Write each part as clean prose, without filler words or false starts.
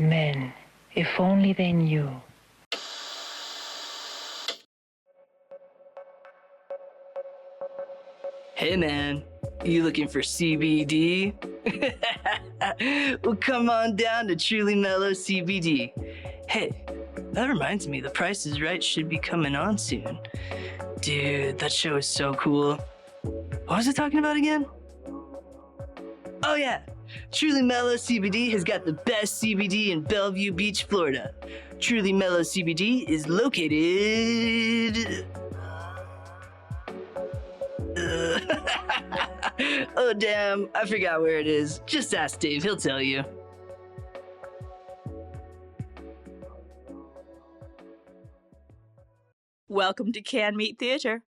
Men, if only they knew. Hey man, you looking for CBD? Well, come on down to Truly Mellow CBD. Hey, that reminds me, The Price is Right should be coming on soon. Dude, that show is so cool. What was it talking about again? Oh yeah, Truly Mellow CBD has got the best CBD in Bellevue Beach, Florida. Truly Mellow CBD is located... Oh damn, I forgot where it is. Just ask Dave, he'll tell you. Welcome to Can Meat Theater.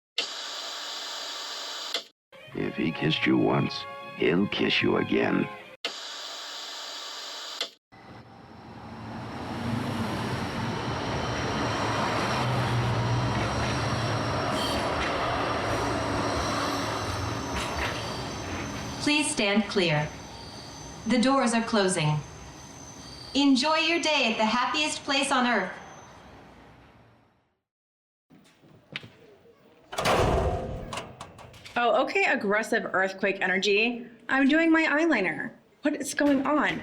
If he kissed you once, he'll kiss you again. Please stand clear. The doors are closing. Enjoy your day at the happiest place on earth. Oh, okay, aggressive earthquake energy. I'm doing my eyeliner. What is going on?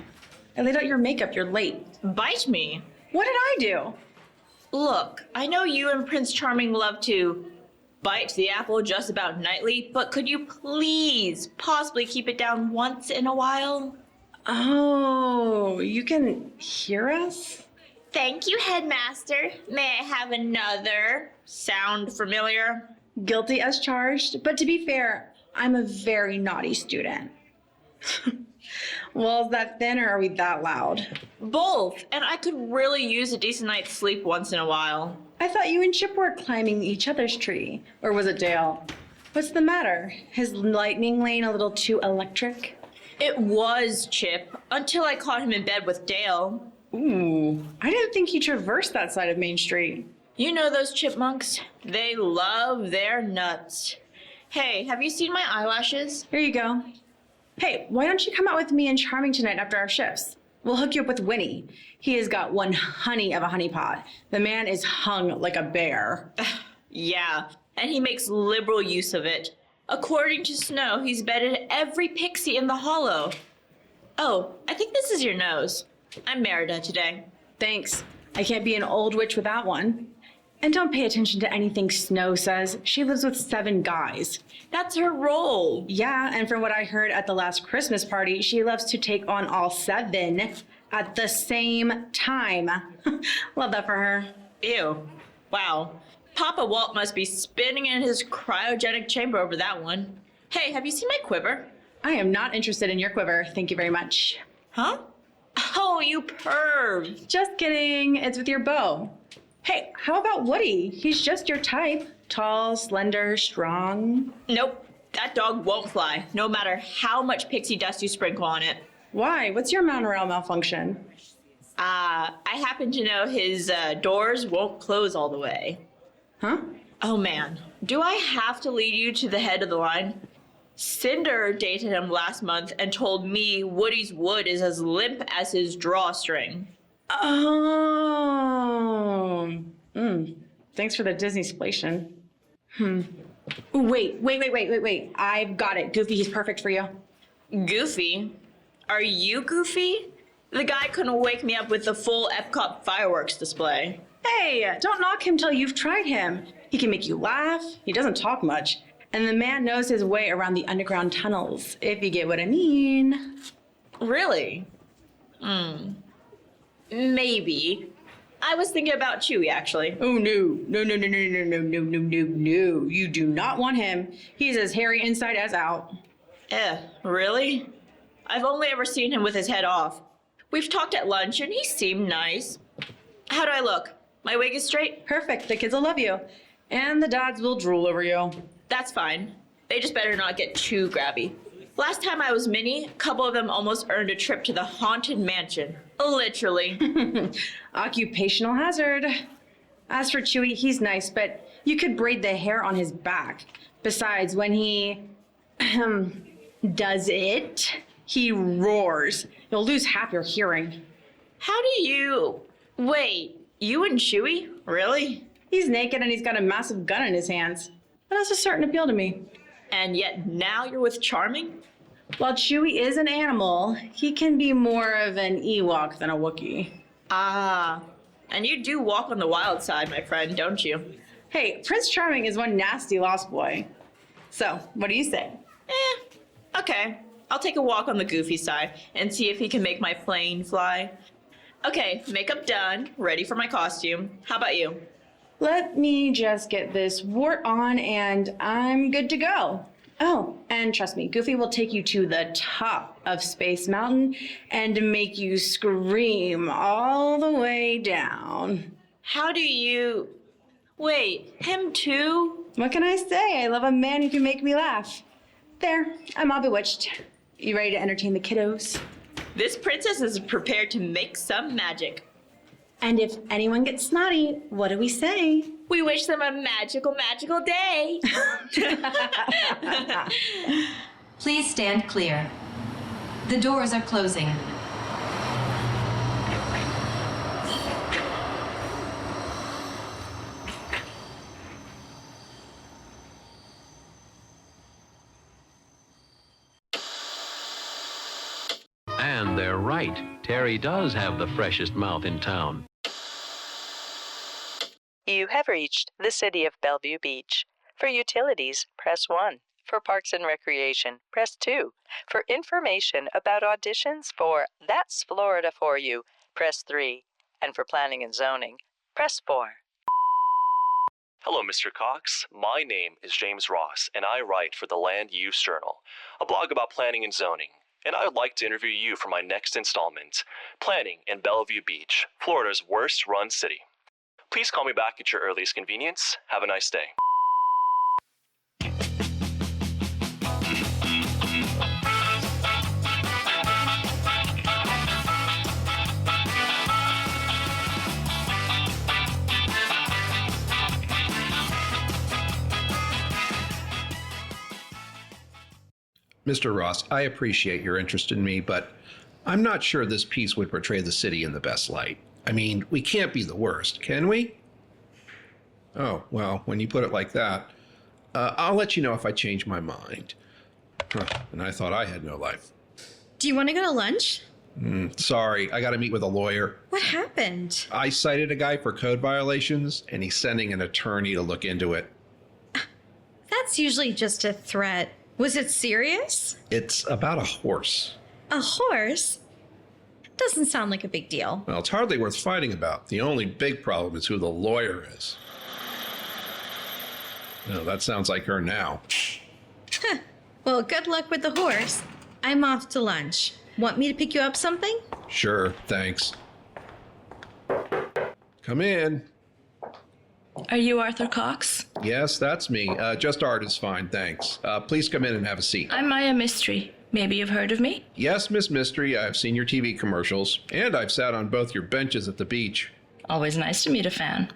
I laid out your makeup, you're late. Bite me. What did I do? Look, I know you and Prince Charming love to bite the apple just about nightly, but could you please possibly keep it down once in a while? Oh, you can hear us? Thank you, Headmaster. May I have another? Sound familiar? Guilty as charged, but to be fair, I'm a very naughty student. Well, is that thin or are we that loud? Both, and I could really use a decent night's sleep once in a while. I thought you and Chip were climbing each other's tree. Or was it Dale? What's the matter? His lightning lane a little too electric? It was Chip, until I caught him in bed with Dale. Ooh, I didn't think he traversed that side of Main Street. You know those chipmunks? They love their nuts. Hey, have you seen my eyelashes? Here you go. Hey, why don't you come out with me and Charming tonight after our shifts? We'll hook you up with Winnie. He has got one honey of a honeypot. The man is hung like a bear. Yeah, and he makes liberal use of it. According to Snow, he's bedded every pixie in the hollow. Oh, I think this is your nose. I'm Merida today. Thanks. I can't be an old witch without one. And don't pay attention to anything Snow says. She lives with 7 guys. That's her role. Yeah, and from what I heard at the last Christmas party, she loves to take on all 7 at the same time. Love that for her. Ew. Wow. Papa Walt must be spinning in his cryogenic chamber over that one. Hey, have you seen my quiver? I am not interested in your quiver. Thank you very much. Huh? Oh, you perv. Just kidding. It's with your bow. Hey, how about Woody? He's just your type. Tall, slender, strong. Nope. That dog won't fly, no matter how much pixie dust you sprinkle on it. Why? What's your monorail malfunction? I happen to know his doors won't close all the way. Huh? Oh man, do I have to lead you to the head of the line? Cinder dated him last month and told me Woody's wood is as limp as his drawstring. Oh. Thanks for the Disney splation. Ooh, wait. I've got it. Goofy, he's perfect for you. Goofy? Are you Goofy? The guy couldn't wake me up with the full Epcot fireworks display. Hey, don't knock him till you've tried him. He can make you laugh. He doesn't talk much. And the man knows his way around the underground tunnels, if you get what I mean. Really? Maybe. I was thinking about Chewie, actually. Oh, no. No. You do not want him. He's as hairy inside as out. Really? I've only ever seen him with his head off. We've talked at lunch and he seemed nice. How do I look? My wig is straight? Perfect. The kids will love you. And the dads will drool over you. That's fine. They just better not get too grabby. Last time I was Minnie, a couple of them almost earned a trip to the Haunted Mansion. Literally. Occupational hazard. As for Chewie, he's nice, but you could braid the hair on his back. Besides, when he does it, he roars. You'll lose half your hearing. How do you... Wait, you and Chewie? Really? He's naked and he's got a massive gun in his hands. That has a certain appeal to me. And yet now you're with Charming? While Chewie is an animal, he can be more of an Ewok than a Wookiee. Ah, and you do walk on the wild side, my friend, don't you? Hey, Prince Charming is one nasty lost boy. So, what do you say? Okay. I'll take a walk on the goofy side and see if he can make my plane fly. Okay, makeup done, ready for my costume. How about you? Let me just get this wart on and I'm good to go. Oh, and trust me, Goofy will take you to the top of Space Mountain and make you scream all the way down. How do you... Wait, him too? What can I say? I love a man who can make me laugh. There, I'm all bewitched. You ready to entertain the kiddos? This princess is prepared to make some magic. And if anyone gets snotty, what do we say? We wish them a magical, magical day. Please stand clear. The doors are closing. And they're right. Terry does have the freshest mouth in town. You have reached the city of Bellevue Beach. For utilities, press 1. For parks and recreation, press 2. For information about auditions for That's Florida for You, press 3. And for planning and zoning, press 4. Hello, Mr. Cox. My name is James Ross, and I write for the Land Use Journal, a blog about planning and zoning. And I would like to interview you for my next installment, Planning in Bellevue Beach, Florida's worst-run city. Please call me back at your earliest convenience. Have a nice day. Mr. Ross, I appreciate your interest in me, but I'm not sure this piece would portray the city in the best light. I mean, we can't be the worst, can we? Oh, well, when you put it like that, I'll let you know if I change my mind. And I thought I had no life. Do you want to go to lunch? Sorry, I got to meet with a lawyer. What happened? I cited a guy for code violations, and he's sending an attorney to look into it. That's usually just a threat. Was it serious? It's about a horse. A horse? Doesn't sound like a big deal. Well, it's hardly worth fighting about. The only big problem is who the lawyer is. No, that sounds like her now. Well, good luck with the horse. I'm off to lunch. Want me to pick you up something? Sure, thanks. Come in. Are you Arthur Cox? Yes, that's me. Just Art is fine, thanks. Please come in and have a seat. I'm Maya Mystery. Maybe you've heard of me? Yes, Miss Mystery, I've seen your TV commercials, and I've sat on both your benches at the beach. Always nice to meet a fan.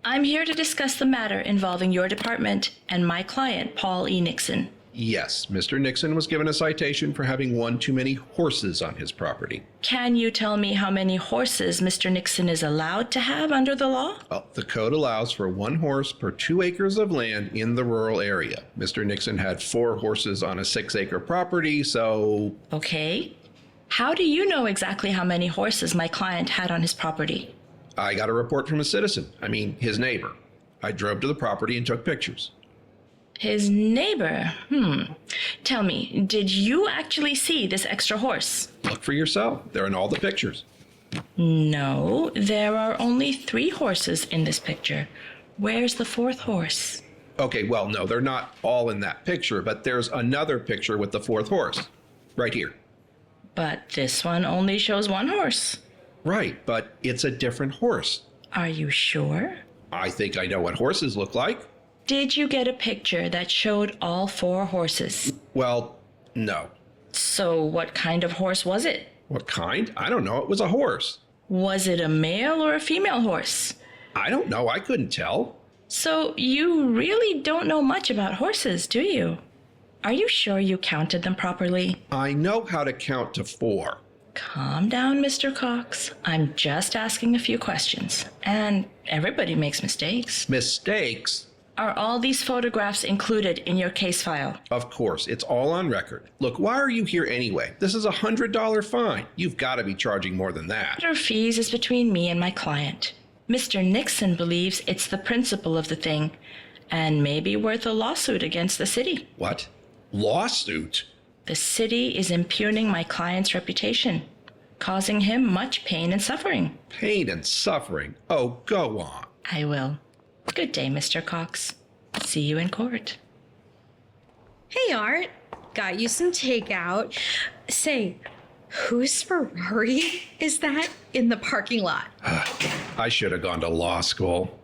I'm here to discuss the matter involving your department and my client, Paul E. Nixon. Yes, Mr. Nixon was given a citation for having one too many horses on his property. Can you tell me how many horses Mr. Nixon is allowed to have under the law? Well, the code allows for 1 horse per 2 acres of land in the rural area. Mr. Nixon had 4 horses on a 6-acre property, so... Okay. How do you know exactly how many horses my client had on his property? I got a report from a citizen. I mean, his neighbor. I drove to the property and took pictures. His neighbor? Tell me, did you actually see this extra horse? Look for yourself. They're in all the pictures. No, there are only 3 horses in this picture. Where's the 4th horse? Okay, well, no, they're not all in that picture, but there's another picture with the 4th horse. Right here. But this one only shows 1 horse. Right, but it's a different horse. Are you sure? I think I know what horses look like. Did you get a picture that showed all 4 horses? Well, no. So what kind of horse was it? What kind? I don't know. It was a horse. Was it a male or a female horse? I don't know. I couldn't tell. So you really don't know much about horses, do you? Are you sure you counted them properly? I know how to count to 4. Calm down, Mr. Cox. I'm just asking a few questions. And everybody makes mistakes. Mistakes? Are all these photographs included in your case file? Of course, it's all on record. Look, why are you here anyway? This is a $100 fine. You've got to be charging more than that. Your fees is between me and my client. Mr. Nixon believes it's the principle of the thing, and may be worth a lawsuit against the city. What? Lawsuit? The city is impugning my client's reputation, causing him much pain and suffering. Pain and suffering? Oh, go on. I will. Good day, Mr. Cox. See you in court. Hey, Art. Got you some takeout. Say, whose Ferrari is that in the parking lot? I should have gone to law school.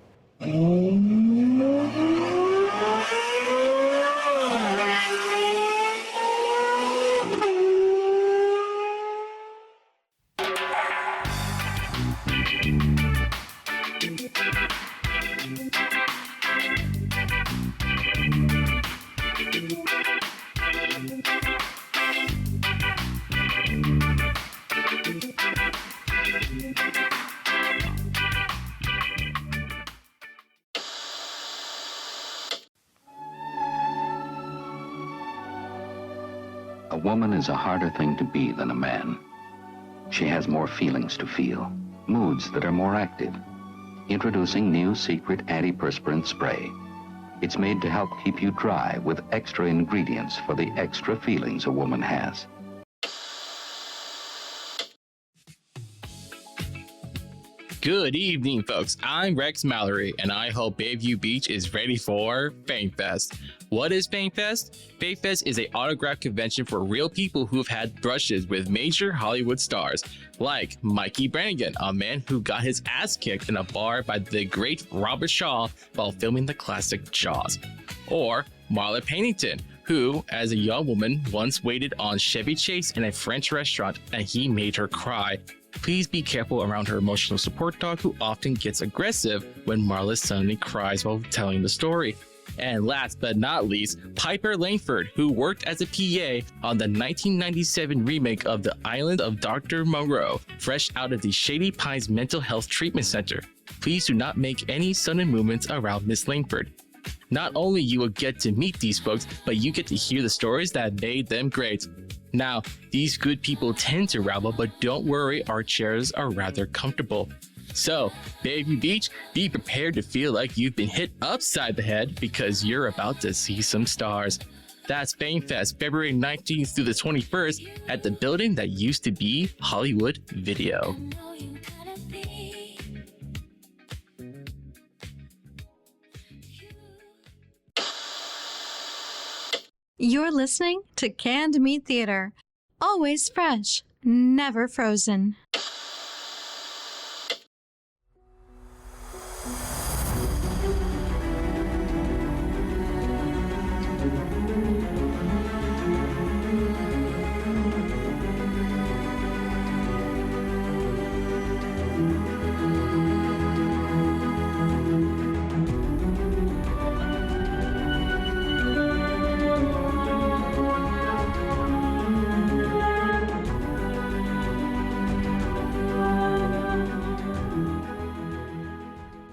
A woman is a harder thing to be than a man. She has more feelings to feel, moods that are more active. Introducing new secret antiperspirant spray. It's made to help keep you dry with extra ingredients for the extra feelings a woman has. Good evening, folks. I'm Rex Mallory, and I hope Bayview Beach is ready for FameFest. What is FameFest? FameFest is an autograph convention for real people who've had brushes with major Hollywood stars, like Mikey Brannigan, a man who got his ass kicked in a bar by the great Robert Shaw while filming the classic Jaws. Or Marla Pennington, who, as a young woman, once waited on Chevy Chase in a French restaurant and he made her cry. Please be careful around her emotional support dog, who often gets aggressive when Marla suddenly cries while telling the story. And last but not least, Piper Langford, who worked as a PA on the 1997 remake of The Island of Dr. Moreau, fresh out of the Shady Pines Mental Health Treatment Center. Please do not make any sudden movements around Miss Langford. Not only you will get to meet these folks, but you get to hear the stories that made them great. Now, these good people tend to rabble, but don't worry, our chairs are rather comfortable. So, Bayview Beach, be prepared to feel like you've been hit upside the head because you're about to see some stars. That's FameFest, February 19th through the 21st at the building that used to be Hollywood Video. You're listening to Canned Meat Theater. Always fresh, never frozen.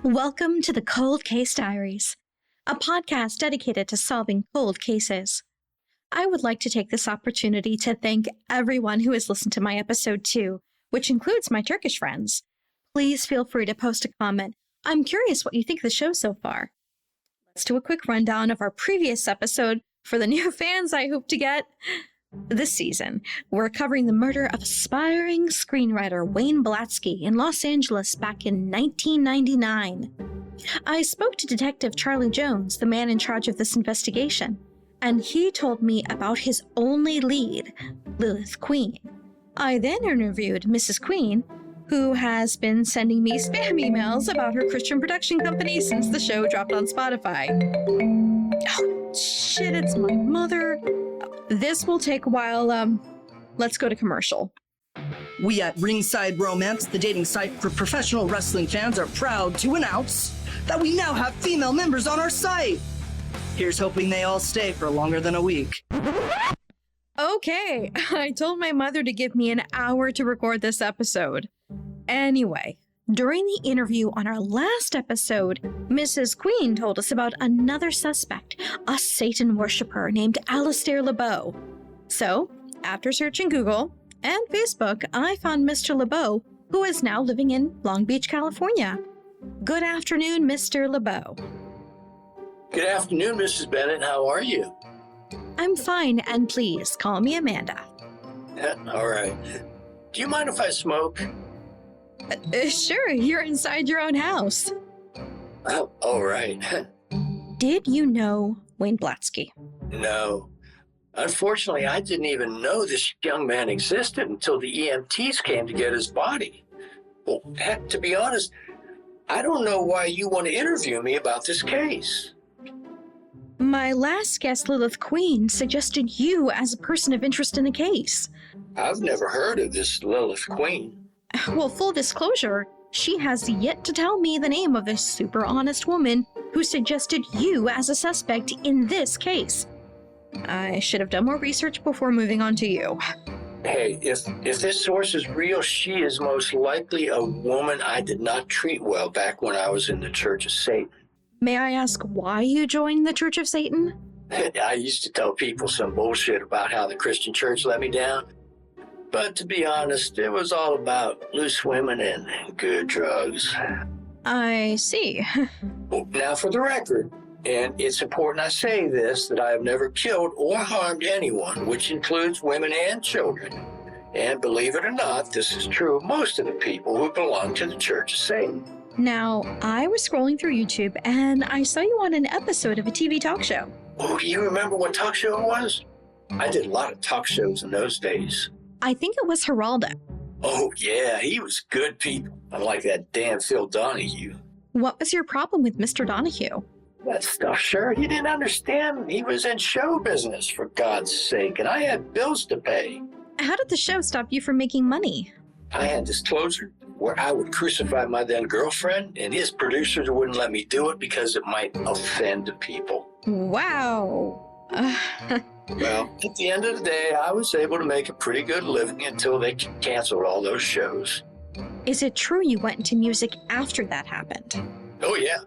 Welcome to the Cold Case Diaries, a podcast dedicated to solving cold cases. I would like to take this opportunity to thank everyone who has listened to my episode 2, which includes my Turkish friends. Please feel free to post a comment. I'm curious what you think of the show so far. Let's do a quick rundown of our previous episode for the new fans I hope to get. This season, we're covering the murder of aspiring screenwriter Wayne Blatsky in Los Angeles back in 1999. I spoke to Detective Charlie Jones, the man in charge of this investigation, and he told me about his only lead, Lilith Queen. I then interviewed Mrs. Queen, who has been sending me spam emails about her Christian production company since the show dropped on Spotify. Oh, shit, it's my mother. This will take a while. Let's go to commercial. We at Ringside Romance, the dating site for professional wrestling fans, are proud to announce that we now have female members on our site. Here's hoping they all stay for longer than a week. Okay, I told my mother to give me an hour to record this episode. Anyway, during the interview on our last episode, Mrs. Queen told us about another suspect, a Satan worshiper named Alistair LeBeau. So, after searching Google and Facebook, I found Mr. LeBeau, who is now living in Long Beach, California. Good afternoon, Mr. LeBeau. Good afternoon, Mrs. Bennett. How are you? I'm fine, and please call me Amanda. All right. Do you mind if I smoke? Sure, you're inside your own house. Oh, all right. Did you know Wayne Blatsky? No. Unfortunately, I didn't even know this young man existed until the EMTs came to get his body. Well, heck, to be honest, I don't know why you want to interview me about this case. My last guest, Lilith Queen, suggested you as a person of interest in the case. I've never heard of this Lilith Queen. Well, full disclosure, she has yet to tell me the name of this super honest woman who suggested you as a suspect in this case. I should have done more research before moving on to you. Hey, if this source is real, she is most likely a woman I did not treat well back when I was in the Church of Satan. May I ask why you joined the Church of Satan? I used to tell people some bullshit about how the Christian church let me down. But to be honest, it was all about loose women and good drugs. I see. Now for the record, and it's important I say this, that I have never killed or harmed anyone, which includes women and children. And believe it or not, this is true of most of the people who belong to the Church of Satan. Now, I was scrolling through YouTube and I saw you on an episode of a TV talk show. Oh, do you remember what talk show it was? I did a lot of talk shows in those days. I think it was Geraldo. Oh, yeah, he was good people. Unlike that damn Phil Donahue. What was your problem with Mr. Donahue? That stuff, sure, you didn't understand. He was in show business, for God's sake, and I had bills to pay. How did the show stop you from making money? I had disclosure where I would crucify my then girlfriend, and his producers wouldn't let me do it because it might offend people. Wow. Well, at the end of the day, I was able to make a pretty good living until they canceled all those shows. Is it true you went into music after that happened? Oh, yeah.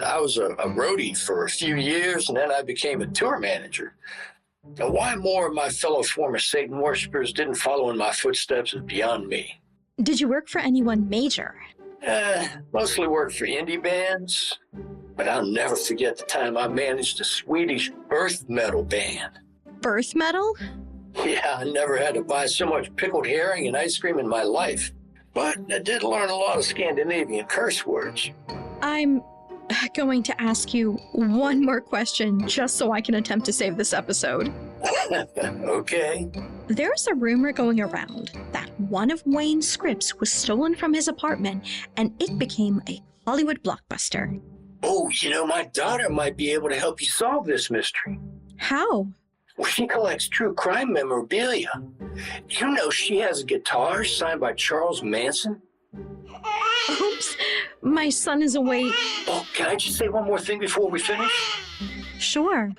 I was a roadie for a few years, and then I became a tour manager. Now, why more of my fellow former Satan worshippers didn't follow in my footsteps is beyond me. Did you work for anyone major? Mostly worked for indie bands, but I'll never forget the time I managed a Swedish earth metal band. Birth metal? Yeah, I never had to buy so much pickled herring and ice cream in my life, but I did learn a lot of Scandinavian curse words. I'm going to ask you one more question just so I can attempt to save this episode. Okay. There's a rumor going around that one of Wayne's scripts was stolen from his apartment and it became a Hollywood blockbuster. Oh, my daughter might be able to help you solve this mystery. How? Well, she collects true crime memorabilia. She has a guitar signed by Charles Manson. Oops, my son is awake. Oh, can I just say one more thing before we finish? Sure.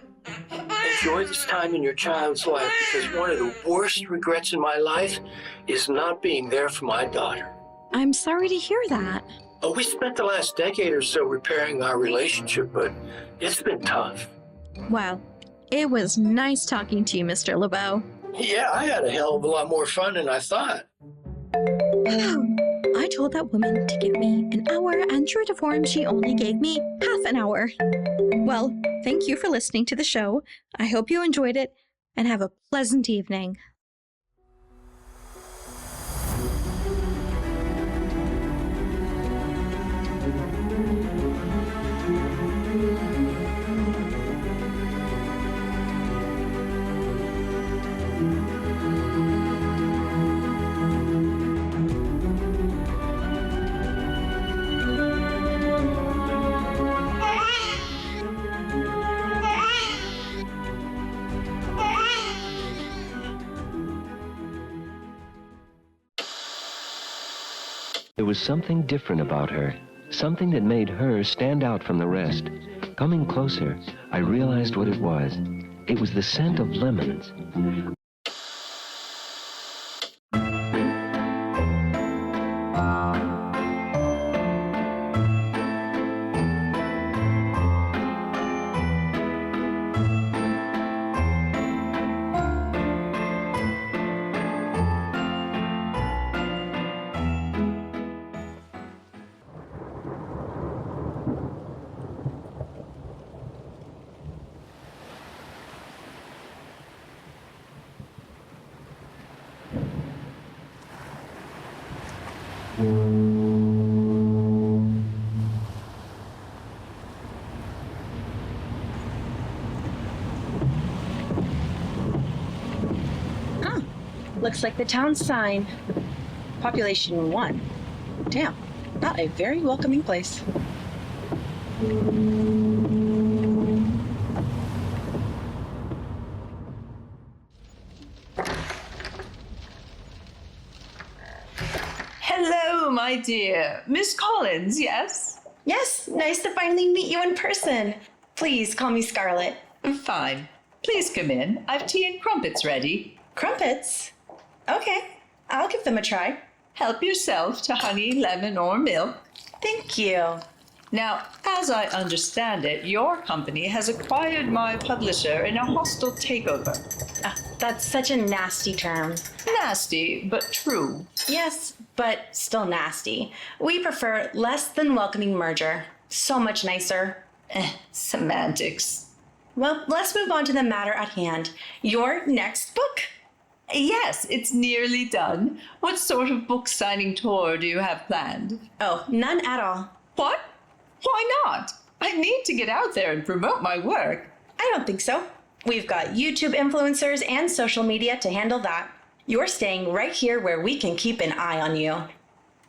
Enjoy this time in your child's life, because one of the worst regrets in my life is not being there for my daughter. I'm sorry to hear that. Oh, we spent the last decade or so repairing our relationship, but it's been tough. Well, it was nice talking to you, Mr. LeBeau. Yeah, I had a hell of a lot more fun than I thought. I told that woman to give me an hour, and true to form, she only gave me half an hour. Well, thank you for listening to the show. I hope you enjoyed it, and have a pleasant evening. There was something different about her, something that made her stand out from the rest. Coming closer, I realized what it was. It was the scent of lemons. Oh, looks like the town sign. Population 1. Damn, not a very welcoming place. Hello, my dear. Miss Collins, yes? Yes, nice to finally meet you in person. Please call me Scarlett. Fine. Please come in. I've tea and crumpets ready. Crumpets? Okay, I'll give them a try. Help yourself to honey, lemon, or milk. Thank you. Now, as I understand it, your company has acquired my publisher in a hostile takeover. That's such a nasty term. Nasty, but true. Yes, but still nasty. We prefer less than welcoming merger. So much nicer. Semantics. Well, let's move on to the matter at hand. Your next book? Yes, it's nearly done. What sort of book signing tour do you have planned? Oh, none at all. What? Why not? I need to get out there and promote my work. I don't think so. We've got YouTube influencers and social media to handle that. You're staying right here where we can keep an eye on you.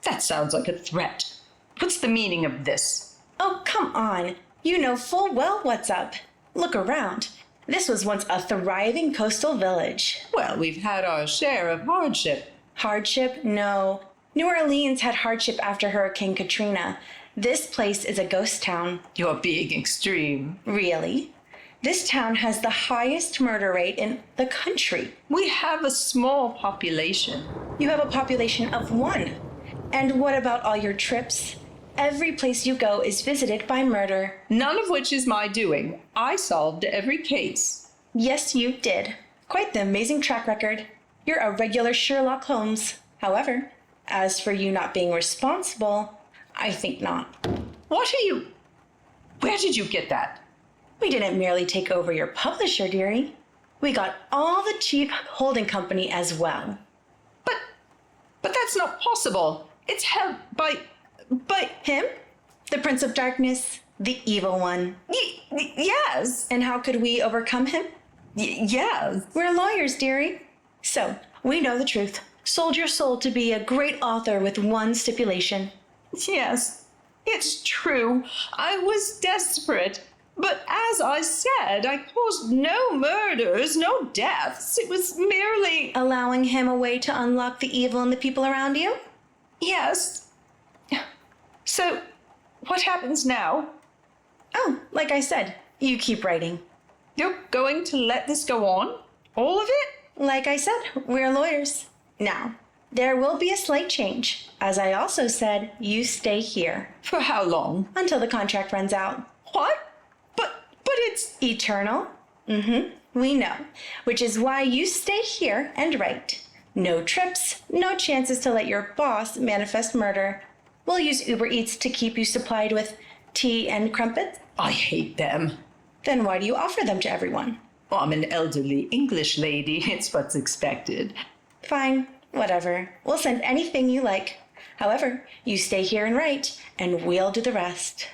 That sounds like a threat. What's the meaning of this? Oh, come on. You know full well what's up. Look around. This was once a thriving coastal village. Well, we've had our share of hardship. Hardship? No. New Orleans had hardship after Hurricane Katrina. This place is a ghost town. You're being extreme. Really? This town has the highest murder rate in the country. We have a small population. You have a population of 1. And what about all your trips? Every place you go is visited by murder. None of which is my doing. I solved every case. Yes, you did. Quite the amazing track record. You're a regular Sherlock Holmes. However, as for you not being responsible, I think not. What are you... Where did you get that? We didn't merely take over your publisher, dearie. We got all the chief holding company as well. But that's not possible. It's held by him? The Prince of Darkness? The evil one? Yes. And how could we overcome him? Yes. We're lawyers, dearie. So, we know the truth. Sold your soul to be a great author with one stipulation. Yes, it's true. I was desperate. But as I said, I caused no murders, no deaths. It was merely... Allowing him a way to unlock the evil in the people around you? Yes. So, what happens now? Oh, like I said, you keep writing. You're going to let this go on? All of it? Like I said, we're lawyers. Now, there will be a slight change. As I also said, you stay here. For how long? Until the contract runs out. What? But it's... Eternal? We know. Which is why you stay here and write. No trips, no chances to let your boss manifest murder. We'll use Uber Eats to keep you supplied with tea and crumpets. I hate them. Then why do you offer them to everyone? Well, I'm an elderly English lady. It's what's expected. Fine, whatever. We'll send anything you like. However, you stay here and write, and we'll do the rest.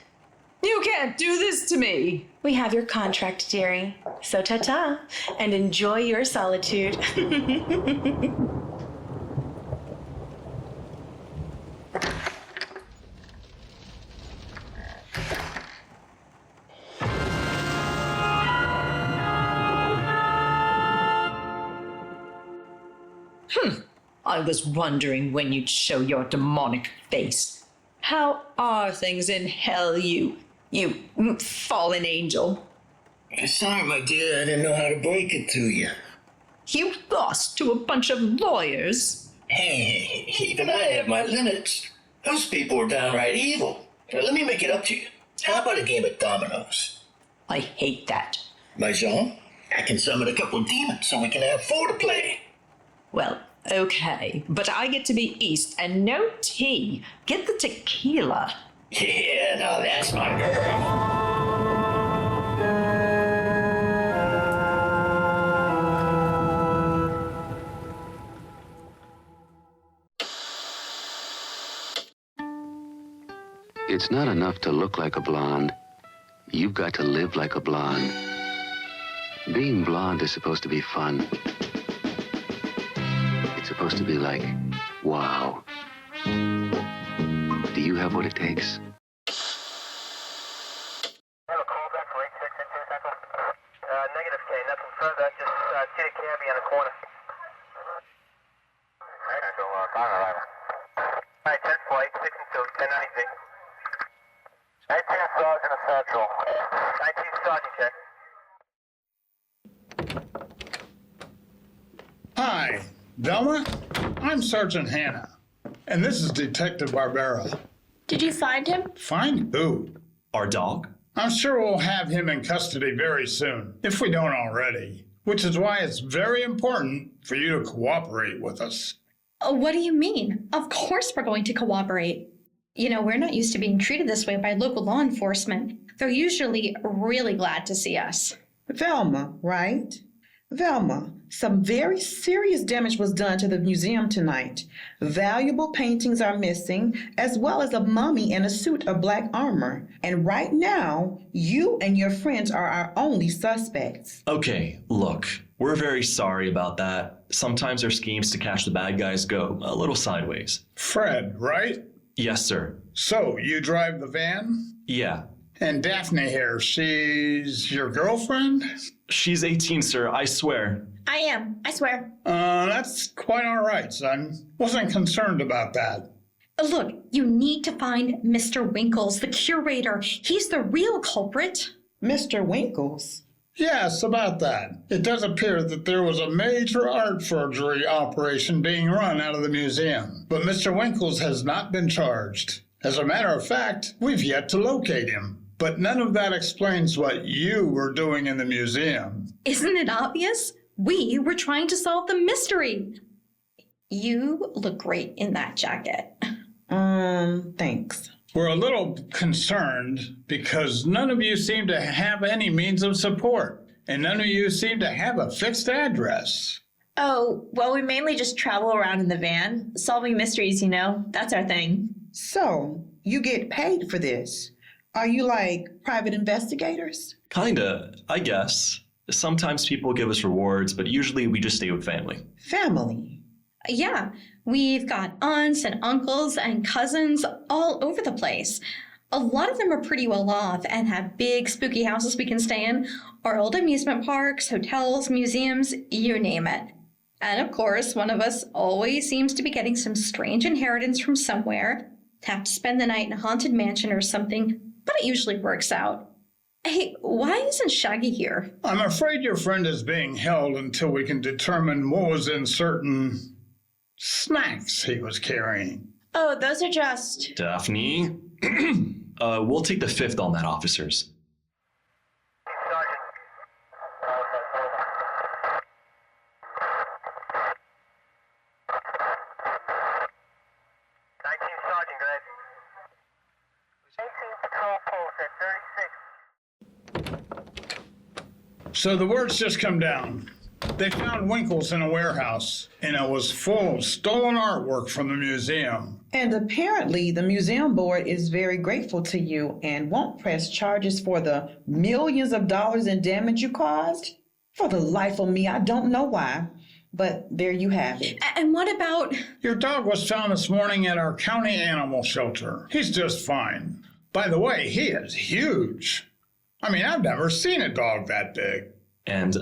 You can't do this to me. We have your contract, dearie. So ta-ta, and enjoy your solitude. I was wondering when you'd show your demonic face. How are things in hell, you fallen angel? Sorry, my dear, I didn't know how to break it to you. You lost to a bunch of lawyers. Hey, even I have my limits. Those people are downright evil. Now, let me make it up to you. How about a game of dominoes? I hate that. Mahjong? I can summon a couple of demons so we can have 4 to play. Well, okay, but I get to be East and no tea. Get the tequila. Yeah, now that's my girl. It's not enough to look like a blonde. You've got to live like a blonde. Being blonde is supposed to be fun. It's supposed to be like, wow. Do you have what it takes? Negative K, nothing further, just see the cabbie on the corner. Alright, 10 flight, 6 and 2, 1090. 19 Sergeant Essential. 19 Sergeant, check. Hi, Velma. I'm Sergeant Hannah, and this is Detective Barbera. Did you find him? Find who? Our dog? I'm sure we'll have him in custody very soon, if we don't already, which is why it's very important for you to cooperate with us. What do you mean? Of course we're going to cooperate. You know, we're not used to being treated this way by local law enforcement. They're usually really glad to see us. Velma, right? Velma, some very serious damage was done to the museum tonight. Valuable paintings are missing, as well as a mummy and a suit of black armor. And right now, you and your friends are our only suspects. Okay, look, we're very sorry about that. Sometimes our schemes to catch the bad guys go a little sideways. Fred, right? Yes, sir. So, you drive the van? Yeah. And Daphne here, she's your girlfriend? She's 18, sir, I swear. I am, I swear. That's quite all right, son. Wasn't concerned about that. Look, you need to find Mr. Winkles, the curator. He's the real culprit. Mr. Winkles? Yes, about that. It does appear that there was a major art forgery operation being run out of the museum, but Mr. Winkles has not been charged. As a matter of fact, we've yet to locate him. But none of that explains what you were doing in the museum. Isn't it obvious? We were trying to solve the mystery. You look great in that jacket. Thanks. We're a little concerned because none of you seem to have any means of support, and none of you seem to have a fixed address. Oh, well, we mainly just travel around in the van, solving mysteries, you know. That's our thing. So, you get paid for this? Are you like private investigators? Kinda, I guess. Sometimes people give us rewards, but usually we just stay with family. Family? Yeah, we've got aunts and uncles and cousins all over the place. A lot of them are pretty well off and have big spooky houses we can stay in, or old amusement parks, hotels, museums, you name it. And of course, one of us always seems to be getting some strange inheritance from somewhere. Have to spend the night in a haunted mansion or something, but it usually works out. Hey, why isn't Shaggy here? I'm afraid your friend is being held until we can determine what was in certain snacks he was carrying. Oh, those are just... Daphne? We'll take the fifth on that, officers. So the word's just come down. They found Winkles in a warehouse, and it was full of stolen artwork from the museum. And apparently the museum board is very grateful to you and won't press charges for the millions of dollars in damage you caused. For the life of me, I don't know why, but there you have it. And what about... Your dog was found this morning at our county animal shelter. He's just fine. By the way, he is huge. I mean, I've never seen a dog that big. And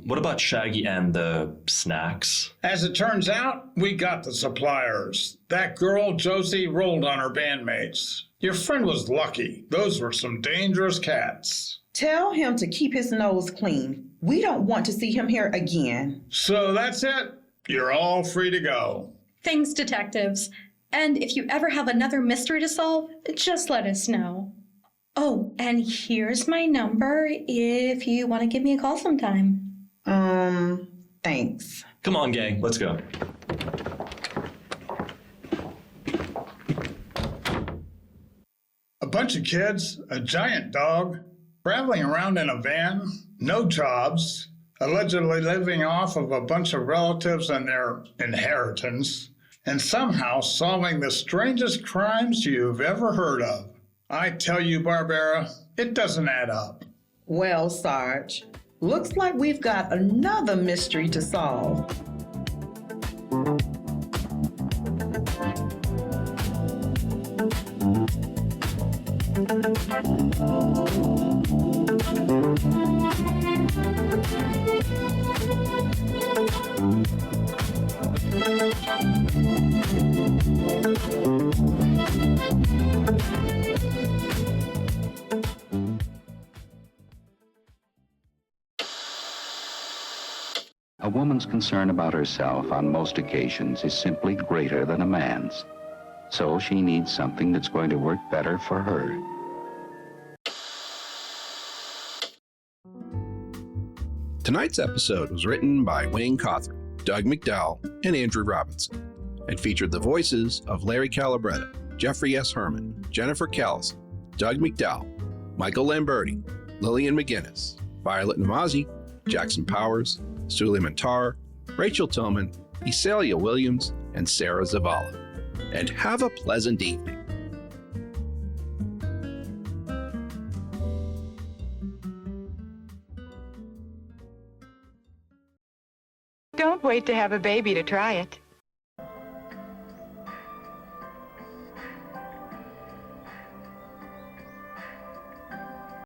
what about Shaggy and the snacks? As it turns out, we got the suppliers. That girl, Josie, rolled on her bandmates. Your friend was lucky. Those were some dangerous cats. Tell him to keep his nose clean. We don't want to see him here again. So that's it. You're all free to go. Thanks, detectives. And if you ever have another mystery to solve, just let us know. Oh, and here's my number if you want to give me a call sometime. Thanks. Come on, gang, let's go. A bunch of kids, a giant dog, traveling around in a van, no jobs, allegedly living off of a bunch of relatives and their inheritance, and somehow solving the strangest crimes you've ever heard of. I tell you, Barbara, it doesn't add up. Well, Sarge, looks like we've got another mystery to solve. A woman's concern about herself on most occasions is simply greater than a man's. So she needs something that's going to work better for her. Tonight's episode was written by Wayne Cawthron, Doug McDowell, and Andrew Robinson, and featured the voices of Larry Calabretta, Jeffrey S. Herman, Jennifer Callison, Doug McDowell, Michael Lamberti, Lillian McGinnis, Violet Namazi, Jackson Powers, Suli Mantar, Rachel Tillman, Isalia Williams, and Sarah Zavala. And have a pleasant evening. Don't wait to have a baby to try it.